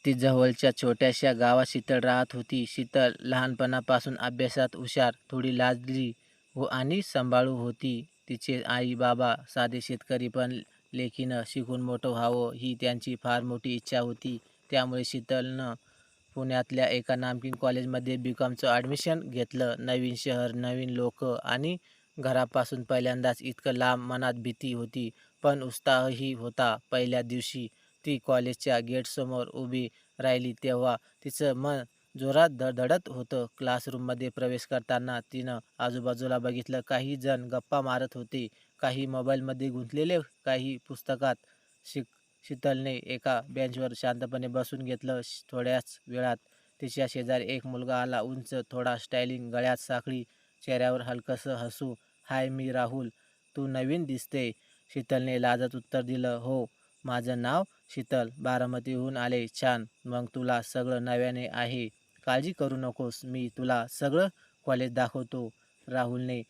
शेतीजवळच्या छोट्याशा गावात शीतल राहत होती. शीतल लहानपणापासून अभ्यासात हुशार, थोडी लाजली आणि सांभाळू होती. तिचे आई बाबा साधे शेतकरी, पण लेकीनं शिकून मोठं व्हावं ही त्यांची फार मोठी इच्छा होती. त्यामुळे शीतलनं पुण्यातल्या एका नामांकित कॉलेजमध्ये बी.कॉमचं ॲडमिशन घेतलं. नवीन शहर, नवीन लोक आणि घरापासून पहिल्यांदाच इतकं लांब. मनात भीती होती, पण उत्साहही होता. पहिल्या दिवशी ती कॉलेजच्या गेटसमोर उभी राहिली तेव्हा तिचं मन जोरात धडधडत होतं. क्लासरूममध्ये प्रवेश करताना तिनं आजूबाजूला बघितलं. काही जण गप्पा मारत होते, काही मोबाईलमध्ये गुंतलेले, काही पुस्तकात. शीतलने एका बेंचवर शांतपणे बसून घेतलं. थोड्याच वेळात तिच्या शेजारी एक मुलगा आला. उंच, थोडा स्टायलिश, गळ्यात साखळी, चेहऱ्यावर हलकंसं हसू. "हाय, मी राहुल. तू नवीन दिसते." शीतलने लाजत उत्तर दिलं. "हो, माझं नाव शीतल. बारामतीहून आले." "छान. मग तुला सगळं नव्याने आहे. काळजी करू नकोस, मी तुला सगळं कॉलेज दाखवतो," राहुलने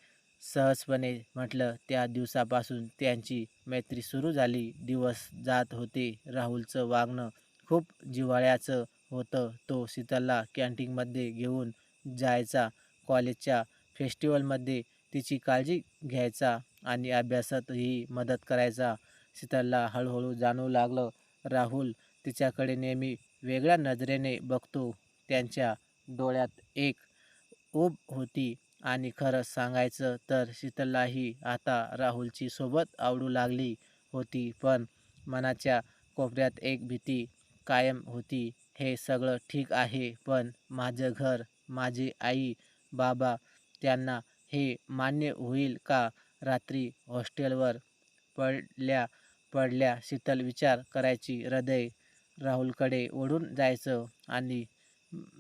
सहजपणे म्हटलं. त्या दिवसापासून त्यांची मैत्री सुरू झाली. दिवस जात होते. राहुलचं वागणं खूप जिव्हाळ्याचं होतं. तो शीतलला कॅन्टीनमध्ये घेऊन जायचा, कॉलेजच्या फेस्टिवलमध्ये तिची काळजी घ्यायचा आणि अभ्यासातही मदत करायचा. शीतलला हळूहळू जाणवू लागलं, राहुल तिच्याकडे नेहमी वेगळ्या नजरेने बघतो. त्यांच्या डोळ्यात एक ऊब होती आणि खरं सांगायचं तर शीतललाही आता राहुलची सोबत आवडू लागली होती. पण मनाच्या कोपऱ्यात एक भीती कायम होती. हे सगळं ठीक आहे, पण माझं घर, माझी आई बाबा, त्यांना हे मान्य होईल का? रात्री हॉस्टेलवर पडल्या पडल्या शीतल विचार करायची. हृदय राहुलकडे ओढून जायचं आणि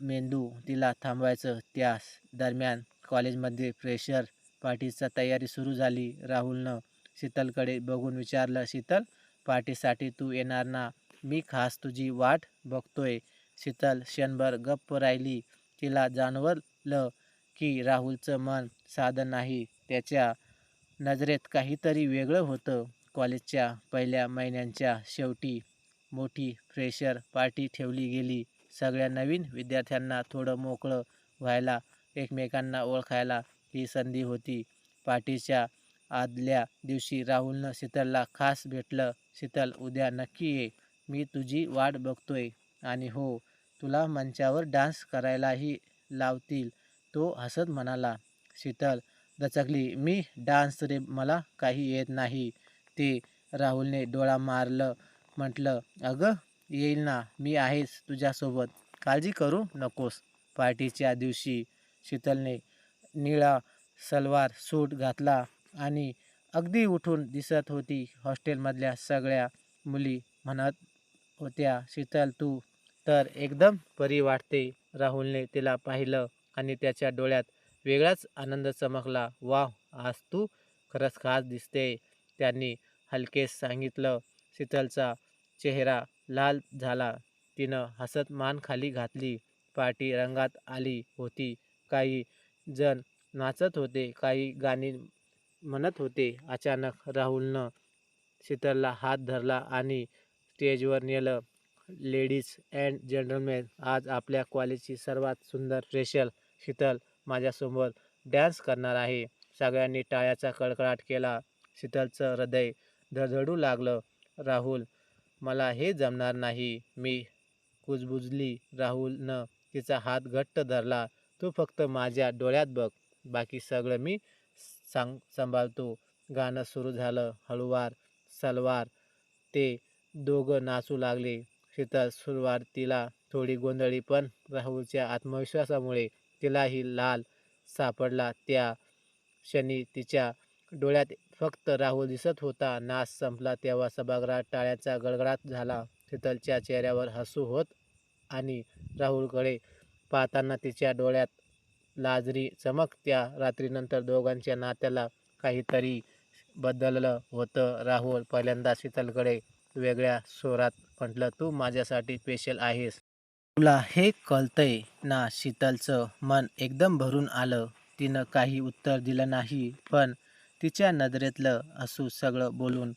मेंदू तिला थांबवायचं. त्याच दरम्यान कॉलेजमध्ये फ्रेशर पार्टीची तयारी सुरू झाली. राहुलनं शीतलकडे बघून विचारलं, "शीतल, पार्टीसाठी तू येणार ना? मी खास तुझी वाट बघतोय." शीतल क्षणभर गप्प राहिली. तिला जाणवलं की राहुलचं मन साधं नाही. त्याच्या नजरेत काहीतरी वेगळं होतं. कॉलेजच्या पहिल्या महिन्याच्या शेवटी मोठी फ्रेशर पार्टी ठेवली गेली. सगळ्या नवीन विद्यार्थ्यांना थोडं मोकळं व्हायला, एकमेकांना ओळखायला ही संधी होती. पार्टीच्या आदल्या दिवशी राहुलनं शीतलला खास भेटलं. "शीतल, उद्या नक्की ये. मी तुझी वाट बघतोय. आणि हो, तुला मंचावर डान्स करायलाही लावतील." तो हसत म्हणाला. शीतल दचकली. "मी डान्स रे, मला काही येत नाही." ते राहुलने डोळा मारलं, म्हटलं, "अगं, येईल ना, मी आहेच तुझ्यासोबत. काळजी करू नकोस." पार्टीच्या दिवशी शीतलने निळा सलवार सूट घातला आणि अगदी उठून दिसत होती. हॉस्टेलमधल्या सगळ्या मुली म्हणत होत्या, "शीतल, तू तर एकदम परी वाटते." राहुलने तिला पाहिलं आणि त्याच्या डोळ्यात वेगळाच आनंद चमकला. "वाह, आज तू खरंच खास दिसते," त्यांनी हलकेच सांगितलं. शीतलचा चेहरा लाल झाला. तिनं हसत मान खाली घातली. पार्टी रंगात आली होती. काही जण नाचत होते, काही गाणी म्हणत होते. अचानक राहुलनं शीतलला हात धरला आणि स्टेजवर नेलं. "लेडीज अँड जेंटलमेन, आज आपल्या कॉलेजची सर्वात सुंदर फ्रेशर शीतल माझ्यासोबत डान्स करणार आहे." सगळ्यांनी टाळ्यांचा कडकडाट केला. शीतलचं हृदय धडधडू लागलं. "राहुल, मला हे जमणार नाही." मी कुजबुजली. राहुलनं तिचा हात घट्ट धरला. "तू फक्त माझ्या डोळ्यात बघ. बाकी सगळं मी सांभाळतो." गाणं सुरू झालं. हळूवार, सलवार. ते दोघं नाचू लागले. शीतल सुरुवातीला थोडी गोंधळली, पण राहुलच्या आत्मविश्वासामुळे तिलाही लाल सापडला. त्या क्षणी तिच्या डोळ्यात फक्त राहुल दिसत होता. नाच संपला तेव्हा सभागृहात टाळ्यांचा गडगडाट झाला. शीतलच्या चेहऱ्यावर हसू होतं आणि राहुलकडे पाहताना तिच्या डोळ्यात लाजरी चमक. त्या रात्रीनंतर दोघांच्या नात्याला काहीतरी बदललं होतं. राहुल पहिल्यांदाच शीतलकडे वेगळ्या स्वरात म्हटलं, "तू माझ्यासाठी स्पेशल आहेस. तुला हे कळतंय ना?" शीतलचं मन एकदम भरून आलं. तिनं काही उत्तर दिलं नाही, पण तिच्या नजरेतलं हसू सगळं बोलून.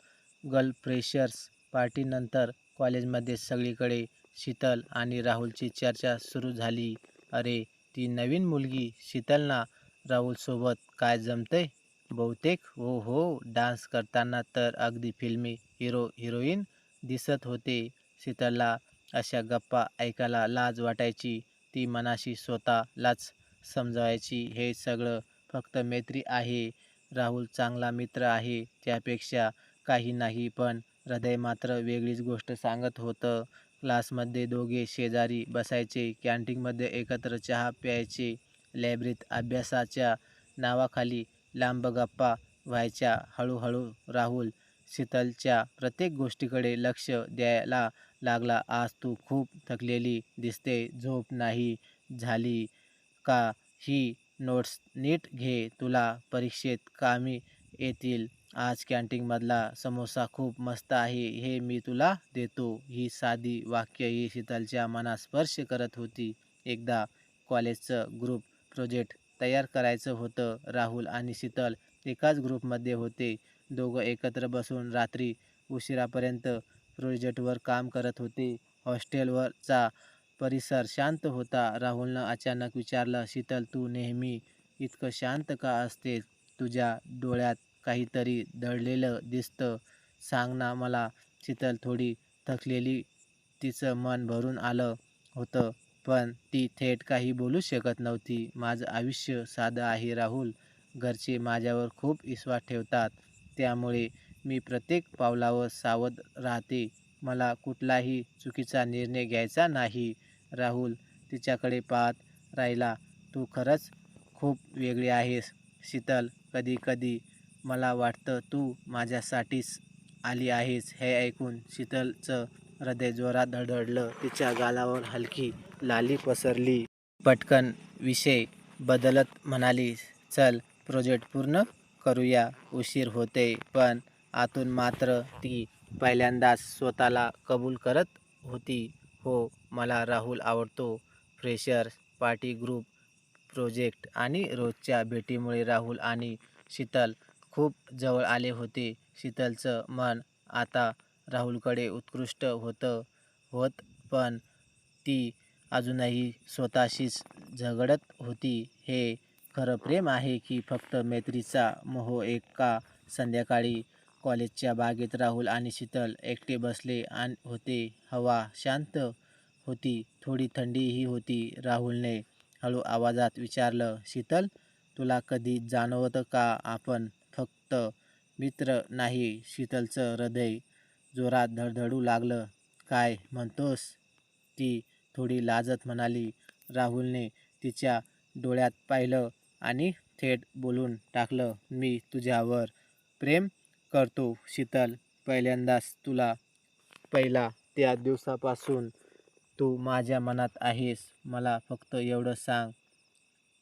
गर्ल फ्रेशर्स पार्टीनंतर कॉलेजमध्ये सगळीकडे शीतल आणि राहुलची चर्चा सुरू झाली. अरे, ती नवीन मुलगी शीतल ना, राहुलसोबत काय जमतंय? बहुतेक हो हो, डान्स करताना तर अगदी फिल्मी हिरो हिरोईन दिसत होते. शीतलला अशा गप्पा ऐकायला लाज वाटायची. ती मनाशी स्वतःलाच समजावायची, हे सगळं फक्त मैत्री आहे. राहुल चांगला मित्र आहे त्यापेक्षा काही नाही, पण हृदय मात्र वेगळीच गोष्ट सांगत होतं. क्लासमध्ये दोघे शेजारी बसायचे, कॅन्टीनमध्ये एकत्र चहा प्यायचे, लायब्ररीत अभ्यासाच्या नावाखाली लांब गप्पा व्हायच्या. हळूहळू राहुल शीतलच्या प्रत्येक गोष्टीकडे लक्ष द्यायला लागला. आज तू खूप थकलेली दिसते, झोप नाही झाली का? ही नोट्स नीट घे, तुला परीक्षेत कामी येतील. आज कॅन्टीनमधला समोसा खूप मस्त आहे, हे मी तुला देतो. ही साधी वाक्यही शीतलच्या मनात स्पर्श करत होती. एकदा कॉलेजचं ग्रुप प्रोजेक्ट तयार करायचं होतं. राहुल आणि शीतल एकाच ग्रुपमध्ये होते. दोघं एकत्र बसून रात्री उशिरापर्यंत प्रोजेक्टवर काम करत होते. हॉस्टेलवरचा परिसर शांत होता. राहुलनं अचानक विचारलं, शीतल, तू नेहमी इतकं शांत का असतेस? तुझ्या डोळ्यात काहीतरी दडलेलं दिसतं, सांग ना मला. शीतल थोडी थकलेली, तिचं मन भरून आलं होतं, पण ती थेट काही बोलू शकत नव्हती. माझं आयुष्य साधं आहे राहुल. घरचे माझ्यावर खूप विश्वास ठेवतात, त्यामुळे मी प्रत्येक पावलावर सावध राहते. मला कुठलाही चुकीचा निर्णय घ्यायचा नाही. राहुल तिच्याकडे पाहत राहिला. तू खरंच खूप वेगळी आहेस शीतल. कधी कधी मला वाटतं तू माझ्यासाठीच आली आहेस. हे ऐकून शीतलचं हृदय जोरात धडधडलं. तिच्या गालावर हलकी लाली पसरली. पटकन विषय बदलत म्हणाली, चल प्रोजेक्ट पूर्ण करूया, उशीर होते. पण आतून मात्र ती पहिल्यांदाच स्वतःला कबूल करत होती. हो, मला राहुल आवडतो. फ्रेशर्स पार्टी, ग्रुप प्रोजेक्ट आणि रोजच्या भेटीमुळे राहुल आणि शीतल खूप जवळ आले होते. शीतलचं मन आता राहुलकडे उत्कृष्ट होत, पण ती अजूनही स्वतःशीच झगडत होती. हे खरं प्रेम आहे की फक्त मैत्रीचा मोह? एका संध्याकाळी कॉलेजच्या बागेत राहुल आणि शीतल एकटे बसले होते. हवा शांत होती, थोडी थंडीही होती. राहुलने हळू आवाजात विचारलं, शीतल, तुला कधी जाणवतं का आपण फक्त मित्र नाही? शीतलचं हृदय जोरात धडधडू लागलं. काय म्हणतोस? ती थोडी लाजत म्हणाली. राहुलने तिच्या डोळ्यात पाहिलं आणि थेट बोलून टाकलं, मी तुझ्यावर प्रेम करतो शीतल. पहिल्यांदाच तुला पहिला त्या दिवसापासून तू माझ्या मनात आहेस. मला फक्त एवढं सांग,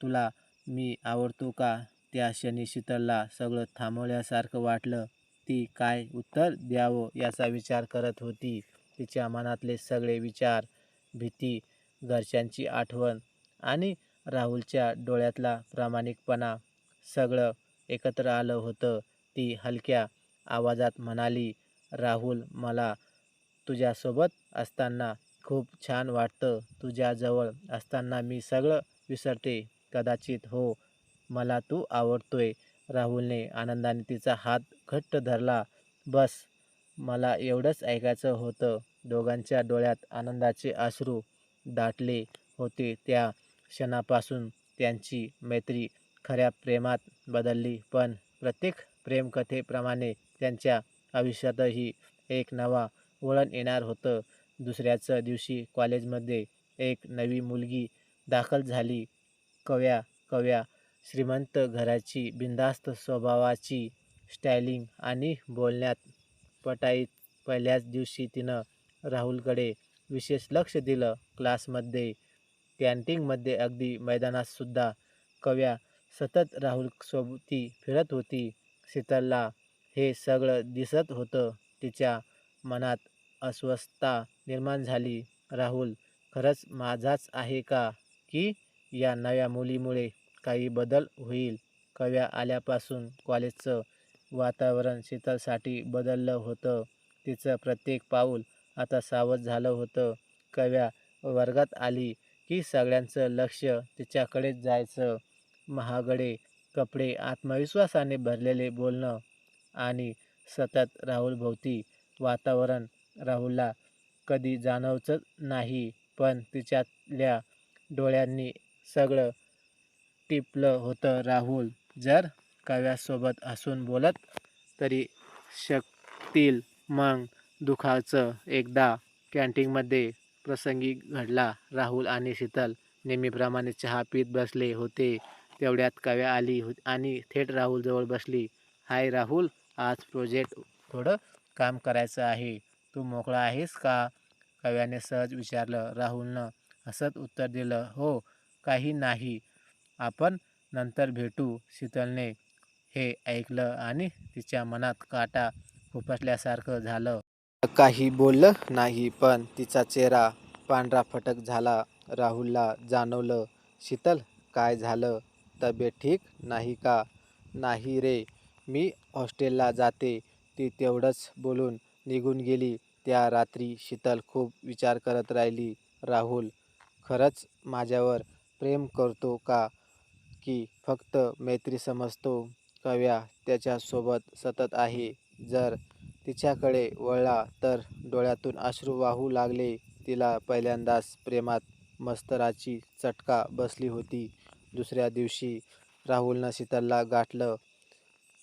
तुला मी आवडतो का? त्या क्षणी शीतलला सगळं थांबवल्यासारखं वाटलं. ती काय उत्तर द्यावं याचा विचार करत होती. तिच्या मनातले सगळे विचार, भीती, घरच्यांची आठवण आणि राहुलच्या डोळ्यातला प्रामाणिकपणा सगळं एकत्र आलं होतं. ती हलक्या आवाजात म्हणाली, राहुल, मला तुझ्यासोबत असताना खूप छान वाटतं. तुझ्याजवळ असताना मी सगळं विसरते. कदाचित हो, मला तू आवडतोय. राहुलने आनंदाने तिचा हात घट्ट धरला. बस, मला एवढंच ऐकायचं होतं. दोघांच्या डोळ्यात आनंदाचे अश्रू दाटले होते. त्या क्षणापासून त्यांची मैत्री खऱ्या प्रेमात बदलली. पण प्रत्येक प्रेमकथेप्रमाणे त्यांच्या आयुष्यातही एक नवा वळण येणार होतं. दुसऱ्याच दिवशी कॉलेजमध्ये एक नवी मुलगी दाखल झाली. कव्या, श्रीमंत घराची, बिनधास्त स्वभावाची, स्टायलिंग आणि बोलण्यात पटाईत. पहिल्याच दिवशी तिनं राहुलकडे विशेष लक्ष दिलं. क्लासमध्ये, कॅन्टीनमध्ये, अगदी मैदानातसुद्धा कव्या सतत राहुलसोबती फिरत होती. शीतलला हे सगळं दिसत होतं. तिच्या मनात अस्वस्थता निर्माण झाली. राहुल खरंच माझाच आहे का? की या नव्या मुलीमुळे काही बदल होईल? कव्या आल्यापासून कॉलेजचं वातावरण शीतलसाठी बदललं होतं. तिचं प्रत्येक पाऊल आता सावध झालं होतं. कव्या वर्गात आली की सगळ्यांचं लक्ष तिच्याकडेच जायचं. महागडे कपडे, आत्मविश्वासाने भरलेले बोलणं आणि सतत राहुलभोवती वातावरण राहुलला कधी जाणवतच नाही, पण तिच्यातल्या डोळ्यांनी सगळं टिपलं होतं. राहुल जर कव्यासोबत हसून बोलत तरी शकतील, मग दुःखाचं. एकदा कॅन्टीनमध्ये प्रसंगी घडला. राहुल आणि शीतल नेहमीप्रमाणे चहा पीत बसले होते. तेवढ्यात कव्या आली आणि थेट राहुलजवळ बसली. हाय राहुल, आज प्रोजेक्ट थोडं काम करायचं आहे. तू मोकळा आहेस का? कव्याने सहज विचारलं. राहुलनं हसत उत्तर दिलं, हो, काही नाही, आपण नंतर भेटू. शीतलने हे ऐकलं आणि तिच्या मनात काटा खुपसल्यासारखं झालं. काही बोललं नाही, पण तिचा चेहरा पांढरा फटक झाला. राहुलला जाणवलं, शीतल, काय झालं? तब्येत ठीक नाही का? नाही रे, मी हॉस्टेलला जाते, ती तेवढंच बोलून निघून गेली. त्या रात्री शीतल खूप विचार करत राहिली. राहुल खरंच माझ्यावर प्रेम करतो का, की फक्त मैत्री समजतो? कव्या त्याच्यासोबत सतत आहे. जर तिच्याकडे वळला तर डोळ्यातून अश्रू वाहू लागले. तिला पहिल्यांदाच प्रेमात मस्तराची चटका बसली होती. दुसऱ्या दिवशी राहुलनं शीतलला गाठलं.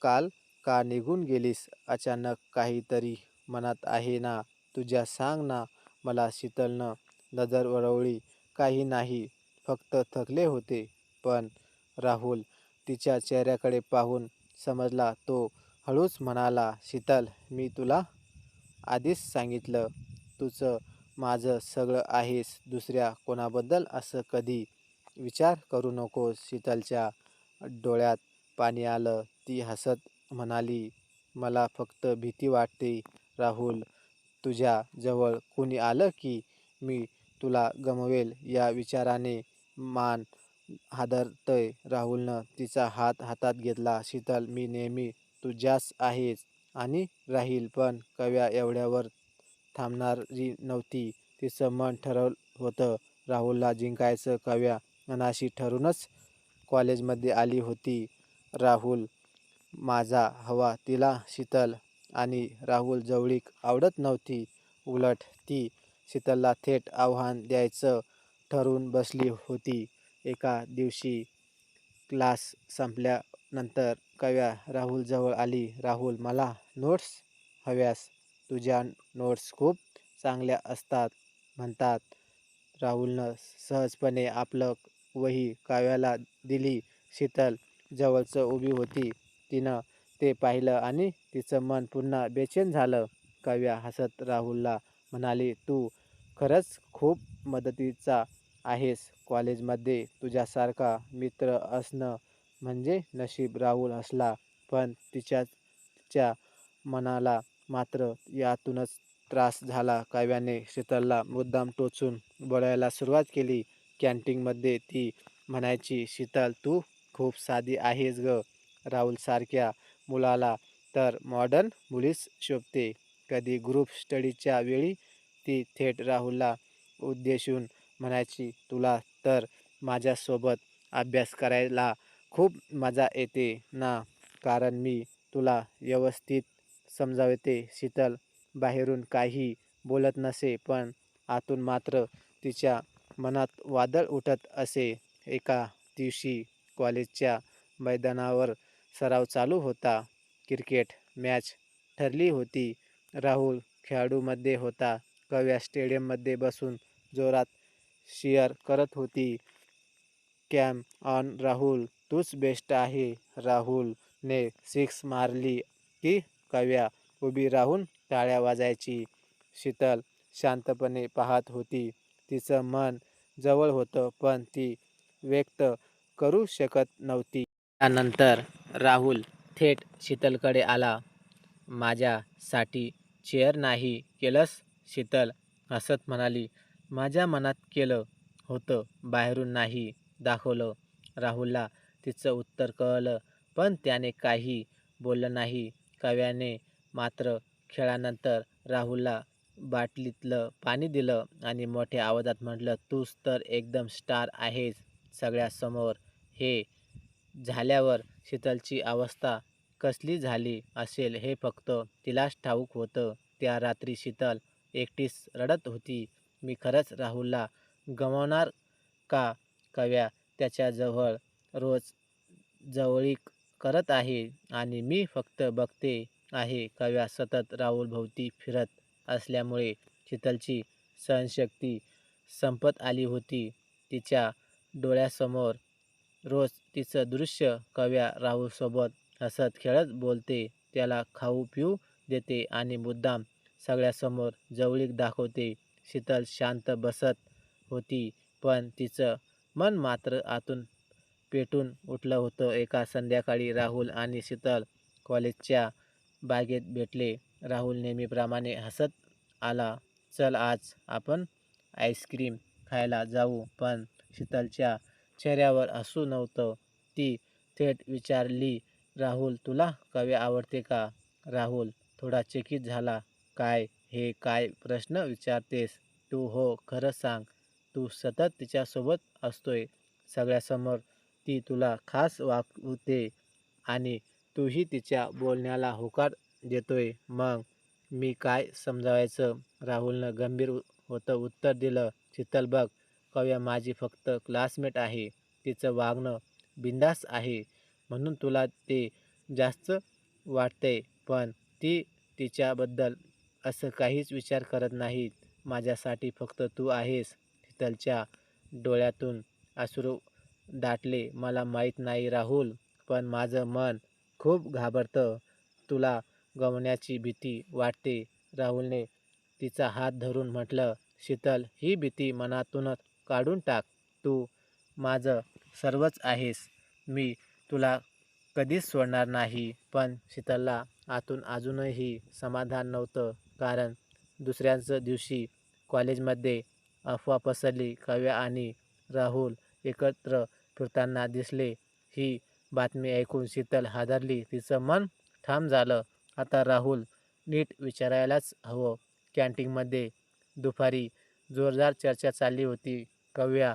काल का निघून गेलीस? अचानक काहीतरी मनात आहे ना तुझ्या, सांग ना मला. शीतलनं नजर वळवली. काही नाही, फक्त थकले होते. पण राहुल तिच्या चेहऱ्याकडे पाहून समजला. तो हळूच म्हणाला, शीतल, मी तुला आधीच सांगितलं, तूच माझं सगळं आहेस. दुसऱ्या कोणाबद्दल असं कधी विचार करू नकोस. शीतलच्या डोळ्यात पाणी आलं. ती हसत म्हणाली, मला फक्त भीती वाटते राहुल. तुझ्या जवळ कुणी आलं की मी तुला गमवेल या विचाराने मान हादरतय. राहुलनं तिचा हात हातात घेतला. शीतल, मी नेहमी तुझ्याच आहेच आणि राहील. पण कव्या एवढ्यावर थांबणारी नव्हती. तिचं मन ठरवलं होतं राहुलला जिंकायचं. कव्या मनाशी ठरूनच कॉलेजमध्ये आली होती. राहुल माझा हवा तिला शीतल आणि राहुल जवळीक आवडत नव्हती. उलट ती शीतलला थेट आव्हान द्यायचं ठरवून बसली होती. एका दिवशी क्लास संपल्यानंतर कव्या राहुलजवळ आली. राहुल, मला नोट्स हव्यास. तुझ्या नोट्स खूप चांगल्या असतात म्हणतात. राहुलनं सहजपणे आपलं वही काव्याला दिली. शीतल जवळच उभी होती. तिनं ते पाहिलं आणि तिचं मन पुन्हा बेचैन झालं. कव्या हसत राहुलला म्हणाली, तू खरंच खूप मदतीचा आहेस. कॉलेजमध्ये तुझ्यासारखा मित्र असणं म्हणजे नशीब. राहुल हसला, पण तिच्या मनाला मात्र यातूनच त्रास झाला. काव्याने शीतलला मुद्दाम टोचून बोलायला सुरुवात केली. कॅन्टीनमध्ये ती म्हणायची, शीतल, तू खूप साधी आहेस ग. राहुलसारख्या मुलाला तर मॉडर्न मुलीच शोभते. कधी ग्रुप स्टडीच्या वेळी ती थेट राहुलला उद्देशून म्हणायची, तुला तर माझ्यासोबत अभ्यास करायला खूप मजा येते ना, कारण मी तुला व्यवस्थित समजावते. शीतल बाहेरून काही बोलत नसे, पण आतून मात्र तिच्या मनात वादळ उठत असे. एका दिवशी कॉलेजच्या मैदानावर सराव चालू होता. क्रिकेट मॅच ठरली होती. राहुल खेळाडूमध्ये होता. कव्या स्टेडियममध्ये बसून जोरात शिअर करत होती. कॅम ऑन राहुल, तूच बेस्ट आहे. राहुलने सिक्स मारली की कव्या उभी राहून टाळ्या वाजायची. शीतल शांतपणे पाहत होती. तिचं मन जवळ होतं, पण ती व्यक्त करू शकत नव्हती. त्यानंतर राहुल थेट शीतलकडे आला. माझ्यासाठी चेअर नाही केलंस? शीतल हसत म्हणाली, माझ्या मनात केलं होतं, बाहेरून नाही दाखवलं. राहुलला तिचं उत्तर कळलं, पण त्याने काही बोललं नाही. कव्याने मात्र खेळानंतर राहुलला बाटलीतलं पाणी दिलं आणि मोठ्या आवाजात म्हटलं, तूच तर एकदम स्टार आहेस सगळ्यासमोर. हे झाल्यावर शीतलची अवस्था कसली झाली असेल हे फक्त तिलाच ठाऊक होतं. त्या रात्री शीतल एकटीच रडत होती. मी खरंच राहुलला गमावणार का? कव्या त्याच्याजवळ रोज जवळीक करत आहे आणि मी फक्त बघते आहे. कव्या सतत राहुलभोवती फिरत असल्यामुळे शीतलची सहनशक्ती संपत आली होती. तिच्या डोळ्यासमोर रोज तिचं दृश्य. कव्या राहुलसोबत हसत खेळत बोलते, त्याला खाऊ पिऊ देते आणि मुद्दाम सगळ्यासमोर जवळीक दाखवते. शीतल शांत बसत होती, पण तिचं मन मात्र आतून पेटून उठलं होतं. एका संध्याकाळी राहुल आणि शीतल कॉलेजच्या बागेत भेटले. राहुल नेहमीप्रमाणे हसत आला, चल आज आपण आईस्क्रीम खायला जाऊ. पण शीतलच्या चेहऱ्यावर हसू नव्हतं. ती थेट विचारली, राहुल तुला कव्या आवडते का? राहुल थोडा चकित झाला. काय हे काय प्रश्न विचारतेस तू? हो खरं सांग, तू सतत तिच्यासोबत असतोय, सगळ्यासमोर ती तुला खास वागवते आणि तूही तिच्या बोलण्याला होकार देतोय. मग मी काय समजावायचं? राहुलनं गंभीर होतं उत्तर दिलं. शीतल बघ, कव्या माझी फक्त क्लासमेट आहे. तिचं वागणं बिनधास्त आहे म्हणून तुला ते जास्त वाटतंय, पण ती तिच्याबद्दल असं काहीच विचार करत नाही. माझ्यासाठी फक्त तू आहेस. शीतलच्या डोळ्यातून अश्रू दाटले. मला माहीत नाही राहुल, पण माझं मन खूप घाबरतं. तुला गमावण्याची भीती वाटते. राहुलने तिचा हात धरून म्हटलं, शीतल ही भीती मनातूनच काढून टाक. तू माझं सर्वच आहेस. मी तुला कधीच सोडणार नाही. पण शीतलला आतून अजूनही समाधान नव्हतं. कारण दुसऱ्याच दिवशी कॉलेजमध्ये अफवा पसरली. कव्या आणि राहुल एकत्र फिरताना दिसले. ही बातमी ऐकून शीतल हादरली. तिचं मन ठाम झालं. आता राहुल नीट विचारायलाच हवं. कॅन्टीनमध्ये दुपारी जोरदार चर्चा चालली होती. कव्या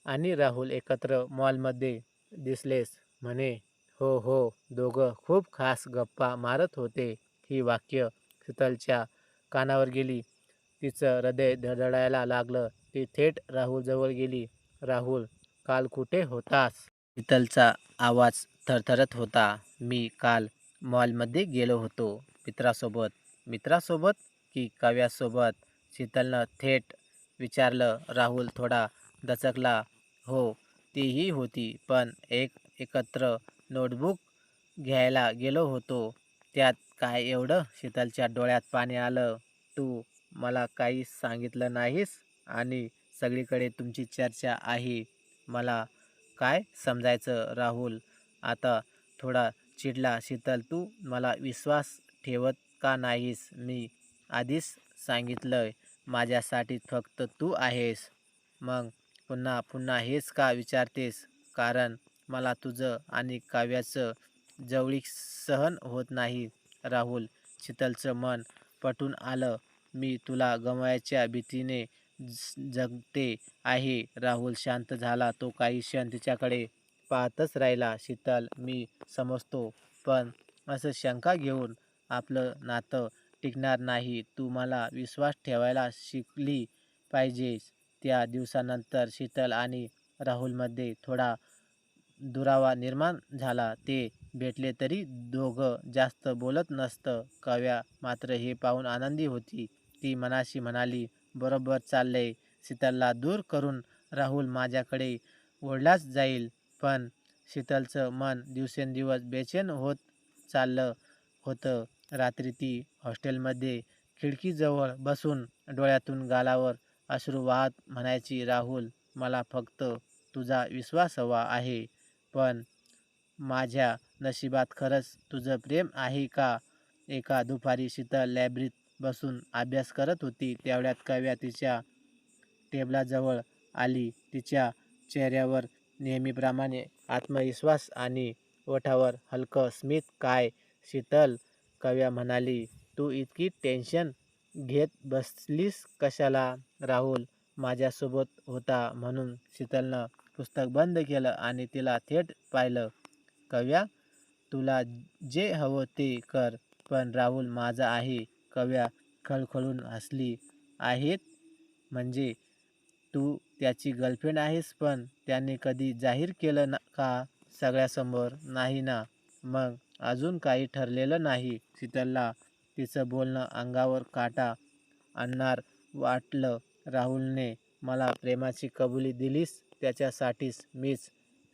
आणि राहुल एकत्र मॉलमध्ये दिसलेच म्हणे. हो हो, दोघं खूप खास गप्पा मारत होते. ही वाक्य शीतलच्या कानावर गेली. तिचं हृदय धडधडायला लागलं. ती थेट राहुलजवळ गेली. राहुल, काल कुठे होतास? शीतलचा आवाज थरथरत होता. मी काल मॉलमध्ये गेलो होतो मित्रासोबत. मित्रासोबत की कव्यासोबत? शीतलनं थेट विचारलं. राहुल थोडा दचकला. हो, तीही होती, पण एकत्र नोटबुक घ्यायला गेलो होतो. त्यात काय एवढं? शीतलच्या डोळ्यात पाणी आलं. तू मला काही सांगितलं नाहीस आणि सगळीकडे तुमची चर्चा आहे. मला काय समजायचं? राहुल आता थोडा चिडला. शीतल, तू मला विश्वास ठेवत का नाहीस? मी आधीच सांगितलंय, माझ्यासाठी फक्त तू आहेस. मग पुन्हा पुन्हा हेच का विचारतेस? कारण मला तुझं आणि काव्याचं जवळीक सहन होत नाही. राहुल, शीतलचं मन पटून आलं. मी तुला गमवायच्या भीतीने जगते आहे. राहुल शांत झाला. तो काही क्षण तिच्याकडे पाहतच राहिला. शीतल, मी समजतो, पण असं शंका घेऊन आपलं नातं टिकणार नाही. तू मला विश्वास ठेवायला शिकली पाहिजेस. त्या दिवसानंतर शीतल आणि राहुलमध्ये थोडा दुरावा निर्माण झाला. ते भेटले तरी दोघं जास्त बोलत नसतं. कव्या मात्र हे पाहून आनंदी होती. ती मनाशी म्हणाली, बरोबर चाललंय. शीतलला दूर करून राहुल माझ्याकडे ओढलाच जाईल. पण शीतलचं मन दिवसेंदिवस बेचैन होत चाललं होतं. रात्री ती हॉस्टेलमध्ये खिडकीजवळ बसून डोळ्यातून गालावर अश्रू वाहत म्हणायची, राहुल, मला फक्त तुझा विश्वास हवा आहे. पण माझ्या नशिबात खरंच तुझं प्रेम आहे का? एका दुपारी शीतल लायब्ररीत बसून अभ्यास करत होती. तेवढ्यात कव्या तिच्या टेबलाजवळ आली. तिच्या चेहऱ्यावर नेहमीप्रमाणे आत्मविश्वास आणि ओठावर हलकं स्मित. काय शीतल? कव्या म्हणाली, तू इतकी टेन्शन घेत बसलीस कशाला? राहुल माझ्यासोबत होता म्हणून. शीतलनं पुस्तक बंद केलं आणि तिला थेट पाहिलं. कव्या, तुला जे हवं ते कर, पण राहुल माझा आहे. कव्या खळखळून हसली. आहेत म्हणजे? तू त्याची गर्लफ्रेंड आहेस, पण त्याने कधी जाहीर केलं का सगळ्यासमोर? नाही ना. मग अजून काही ठरलेलं नाही. शीतलला तिचं बोलणं अंगावर काटा आणणार वाटलं. राहुलने मला प्रेमाची कबुली दिलीस, त्याच्यासाठीच मीच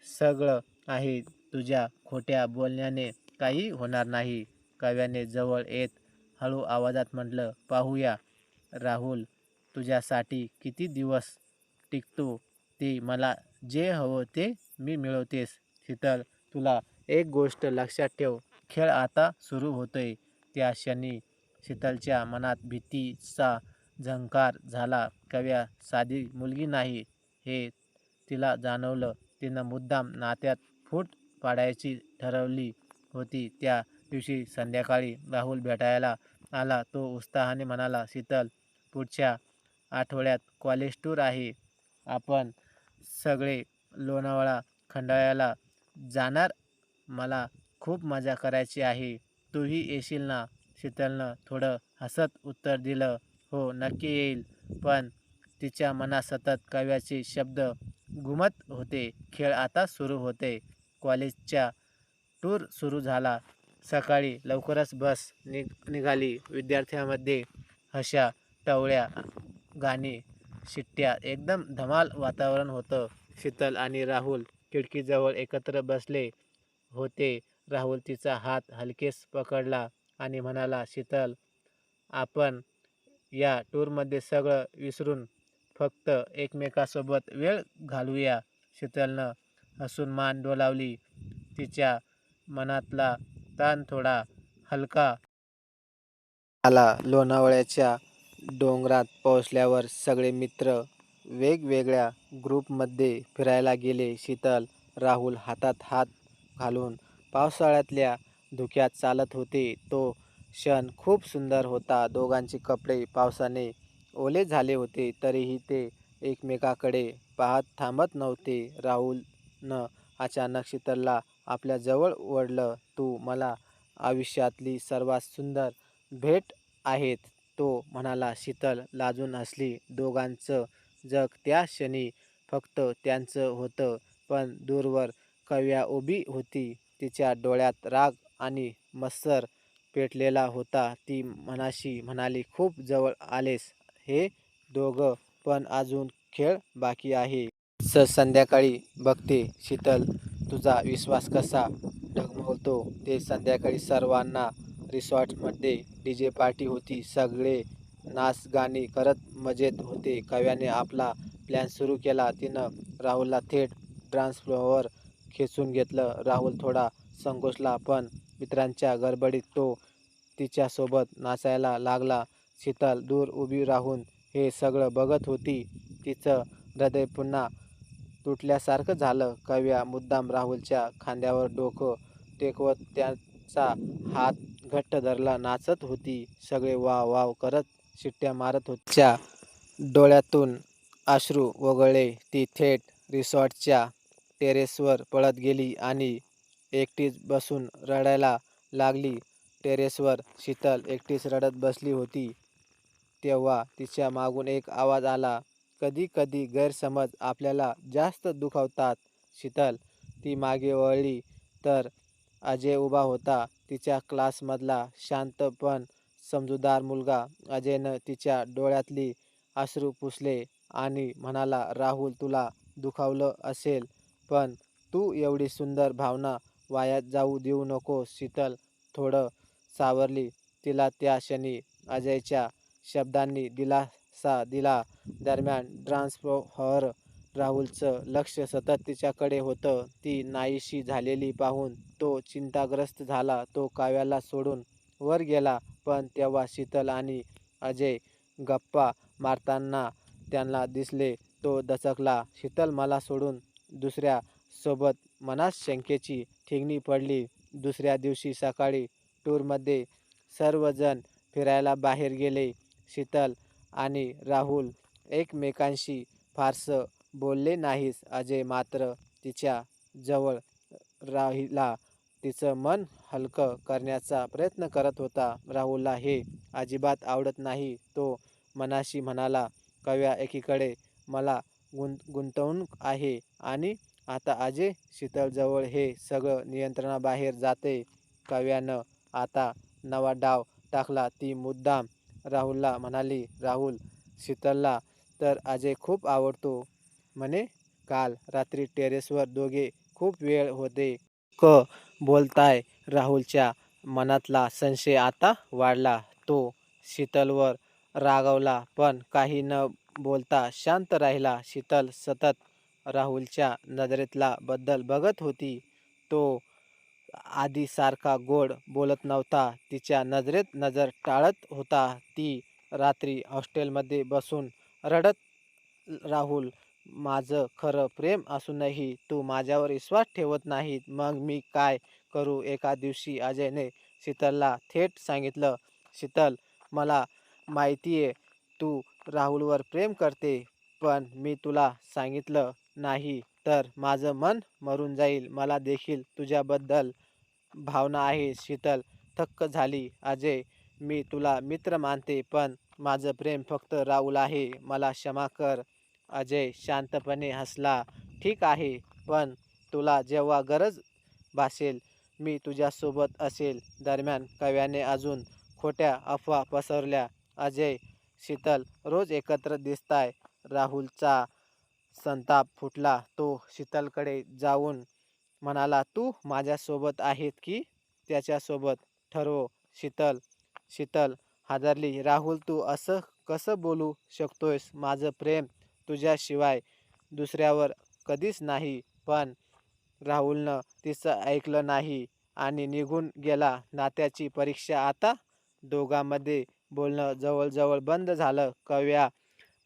सगळं आहे. तुझ्या खोट्या बोलण्याने काही होणार नाही. कव्याने जवळ येत हळू आवाजात म्हटलं, पाहूया राहुल तुझ्यासाठी किती दिवस टिकतो ते. मला जे हवं ते मी मिळवतेस. शीतल, तुला एक गोष्ट लक्षात ठेव, खेळ आता सुरू होतोय. त्या क्षणी शीतलच्या मनात भीतीचा झंकार झाला. कव्या साधी मुलगी नाही हे तिला जाणवलं. तिनं मुद्दाम नात्यात फूट पाडायची ठरवली होती. त्या दिवशी संध्याकाळी राहुल भेटायला आला. तो उत्साहाने म्हणाला, शीतल, पुढच्या आठवड्यात कॉलेज टूर आहे. आपण सगळे लोणावळा खंडाळ्याला जाणार. मला खूप मजा करायची आहे. तूही येशील ना? शीतलनं थोडं हसत उत्तर दिलं, हो नक्की येईल. पण तिच्या मनात सतत कव्याचे शब्द घुमत होते. खेळ आता सुरू होते. कॉलेजचा टूर सुरू झाला. सकाळी लवकरच बस निघाली. विद्यार्थ्यांमध्ये हशा, टवळ्या, गाणी, शिट्ट्या, एकदम धमाल वातावरण होतं. शीतल आणि राहुल खिडकीजवळ एकत्र बसले होते. राहुल तिचा हात हलकेच पकडला आणि म्हणाला, शीतल, आपण या टूरमध्ये सगळं विसरून फक्त एकमेकांसोबत वेळ घालवूया. शीतलनं हसून मान डोलावली. तिच्या मनातला ताण थोडा हलका झाला. लोणावळ्याच्या डोंगरात पोहोचल्यावर सगळे मित्र वेगवेगळ्या ग्रुपमध्ये फिरायला गेले. शीतल, राहुल हातात हात घालून पावसाळ्यातल्या धुक्यात चालत होते. तो क्षण खूप सुंदर होता. दोघांचे कपडे पावसाने ओले झाले होते, तरीही ते एकमेकाकडे पाहत थांबत नव्हते. राहुलनं अचानक शीतलला आपल्या जवळ ओढलं. तू मला आयुष्यातली सर्वात सुंदर भेट आहेत, तो म्हणाला. शीतल लाजून हसली. दोघांचं जग त्या क्षणी फक्त त्यांचं होतं. पण दूरवर कव्या उभी होती. तिच्या डोळ्यात राग आणि मत्सर पेटलेला होता. ती मनाशी म्हणाली, खूप जवळ आलेस हे दोघं, पण अजून खेळ बाकी आहे. संध्याकाळी बघते. शीतल, तुझा विश्वास कसा डगमगतो ते. संध्याकाळी सर्वांना रिसॉर्टमध्ये डीजे पार्टी होती. सगळे नाच गाणी करत मजेत होते. कव्याने आपला प्लॅन सुरू केला. तिनं राहुलला थेट डान्स फ्लोअरवर खेचून घेतलं. राहुल थोडा संकोचला, पण मित्रांच्या गडबडीत तो तिच्यासोबत नाचायला लागला. शीतल दूर उभी राहून हे सगळं बघत होती. तिचं हृदय पुन्हा तुटल्यासारखं झालं. कव्या मुद्दाम राहुलच्या खांद्यावर डोकं टेकवत त्याचा हात घट्ट धरला नाचत होती. सगळे वाव वाव करत शिट्ट्या मारत होते. तिच्या डोळ्यातून अश्रू वगळले. ती थेट रिसॉर्टच्या टेरेसवर पळत गेली आणि एकटीच बसून रडायला लागली. टेरेसवर शीतल एकटीच रडत बसली होती. तेव्हा तिच्या मागून एक आवाज आला, कधी कधी गैरसमज आपल्याला जास्त दुखावतात. शीतल ती मागे वळली तर अजय उभा होता. तिच्या क्लासमधला शांत पण समजूतदार मुलगा. अजयनं तिच्या डोळ्यातली अश्रू पुसले आणि म्हणाला, राहुल, तुला दुखावलं असेल, पण तू एवढी सुंदर भावना वाया जाऊ देऊ नकोस. शीतल थोडं सावरली. तिला त्या क्षणी अजयच्या शब्दांनी दिलासा दिला. दरम्यान डान्स फ्लोअरवर राहुलचं लक्ष सतत तिच्याकडे होतं. ती नाहीशी झालेली पाहून तो चिंताग्रस्त झाला. तो काव्याला सोडून वर गेला, पण तेव्हा शीतल आणि अजय गप्पा मारताना त्यांना दिसले. तो दचकला, शीतल, मला सोडून दुसऱ्या सोबत? मनात शंकेची ठिगणी पडली. दुसऱ्या दिवशी सकाळी टूरमध्ये सर्वजण फिरायला बाहेर गेले. शीतल आणि राहुल एकमेकांशी फारसं बोलले नाहीत. अजय मात्र तिच्या जवळ राहिला. तिचं मन हलकं करण्याचा प्रयत्न करत होता. राहुलला हे अजिबात आवडत नाही. तो मनाशी म्हणाला, कव्या एकीकडे मला गुंतवणूक आहे आणि आता अजय शीतलजवळ हे सगळं नियंत्रणाबाहेर जाते. कव्यानं आता नवा डाव टाकला. ती मुद्दाम राहुलला म्हणाली, राहुल, शीतलला तर अजय खूप आवडतो म्हणे. काल रात्री टेरेसवर दोघे खूप वेळ होते. क बोलताय. राहुलच्या मनातला संशय आता वाढला. तो शीतलवर रागावला, पण काही न बोलता शांत राहिला. शीतल सतत राहुलच्या नजरेतला बदल बघत होती. तो आधीसारखा गोड बोलत नव्हता. तिच्या नजरेत नजर टाळत होता. ती रात्री हॉस्टेलमध्ये बसून रडत, राहुल, माझं खरं प्रेम असूनही तू माझ्यावर विश्वास ठेवत नाही. मग मी काय करू? एका दिवशी अजयने शीतलला थेट सांगितलं, शीतल, मला माहितीये तू राहुलवर प्रेम करते, पण मी तुला सांगितलं नाही तर माझं मन मरून जाईल. मला देखील तुझ्याबद्दल भावना आहे. शीतल थक्क झाली. अजय, मी तुला मित्र मानते, पण माझं प्रेम फक्त राहुल आहे. मला क्षमा कर. अजय शांतपणे हसला. ठीक आहे, पण तुला जेव्हा गरज भासेल मी तुझ्यासोबत असेल. दरम्यान कव्याने अजून खोट्या अफवा पसरवल्या. अजय, शीतल रोज एकत्र दिसताय. राहुलचा संताप फुटला. तो शीतलकडे जाऊन म्हणाला, तू माझ्यासोबत आहेत की त्याच्यासोबत? ठरव. शीतल शीतल हादरली. राहुल, तू असं कसं बोलू शकतोयस? माझं प्रेम तुझ्याशिवाय दुसऱ्यावर कधीच नाही. पण राहुलनं तिचं ऐकलं नाही आणि निघून गेला. नात्याची परीक्षा आता? दोघांमध्ये बोलणं जवळजवळ बंद झालं. कव्या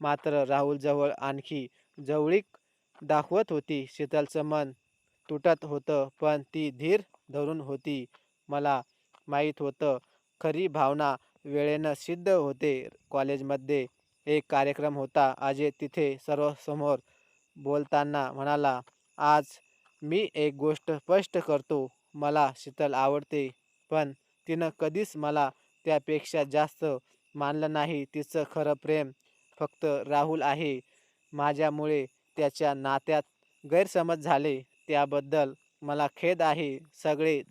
मात्र राहुलजवळ आणखी जवळीक दाखवत होती. शीतलचं मन तुटत होतं, पण ती धीर धरून होती. मला माहीत होतं खरी भावना वेळेनं सिद्ध होते. कॉलेजमध्ये एक कार्यक्रम होता. अजय तिथे सर्वांसमोर बोलताना म्हणाला, आज मी एक गोष्ट स्पष्ट करतो. मला शीतल आवडते, पण तिनं कधीच मला त्यापेक्षा जास्त मानलं नाही. तिचं खरं प्रेम फक्त राहुल आहे. माझ्यामुळे त्याच्या नात्यात गैरसमज झाले, त्याबद्दल मला खेद आहे. सगळे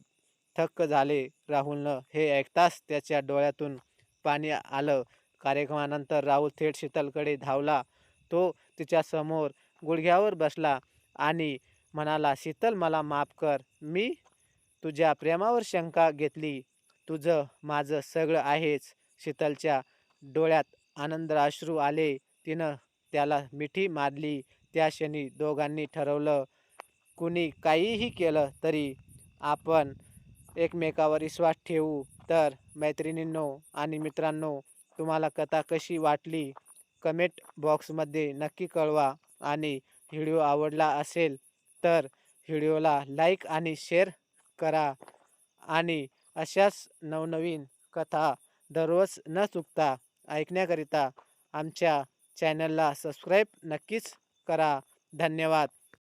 थक्क झाले. राहुलनं हे ऐकताच त्याच्या डोळ्यातून पाणी आलं. कार्यक्रमानंतर राहुल थेट शीतलकडे धावला. तो तिच्यासमोर गुडघ्यावर बसला आणि म्हणाला, शीतल, मला माफ कर. मी तुझ्या प्रेमावर शंका घेतली. तुझं माझं सगळं आहेच. शीतलच्या डोळ्यात आनंदाश्रू आले. तिनं त्याला मिठी मारली. त्या क्षणी दोघांनी ठरवलं, कुणी काहीही केलं तरी आपण एकमेकावर विश्वास ठेवू. तर मैत्रिणींनो आणि मित्रांनो, तुम्हाला कथा कशी वाटली कमेंट बॉक्समध्ये नक्की कळवा. आणि व्हिडिओ आवडला असेल तर व्हिडिओला लाईक आणि शेअर करा. आणि अशाच नवनवीन कथा दररोज न चुकता ऐकण्याकरिता आमच्या चॅनलला सबस्क्राईब नक्कीच करा. धन्यवाद.